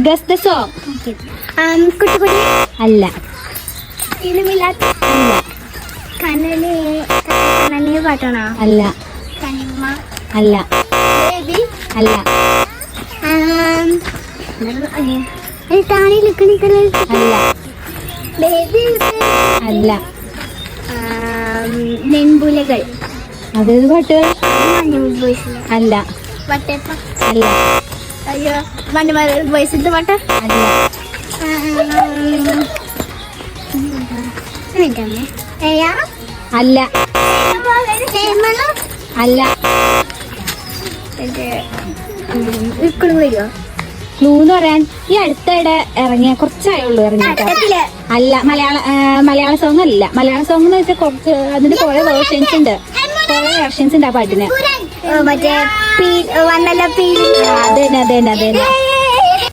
Guess the song. കുട്ടിക്കുടി അല്ല. ഇലുമില്ലാത്ത അല്ല. കനല് പാട്ടാണോ? അല്ല. കനിമ അല്ല. ബേബി അല്ല. താണി നിൽക്കണിക്കല് അല്ല. ബേബി അല്ല. നെൻപുലകൾ അതേത് പാട്ട്? അല്ല. വട്ടേപ്പ അല്ല. അയ്യോ മഞ്ഞ വയസ്സിന്റെ പാട്ട് അല്ല. അല്ല. അല്ല. ഇക്കടും വരുമോ? ക്ലൂ എന്ന് പറയാൻ ഈ അടുത്തിടെ ഇറങ്ങിയ കുറച്ചായുള്ളൂ ഇറങ്ങിയിട്ട്. അല്ല. മലയാള സോങ് അല്ല. മലയാള സോങ് എന്ന് വെച്ചാൽ കുറച്ച് അതിന്റെ കുറെ വേർഷൻസ് ഉണ്ട്. കുറെ വേർഷൻസ് ഉണ്ട് ആ പാട്ടിന്. മറ്റേ വന്നല്ല അതന്നെ അതന്നെ അതന്നെ.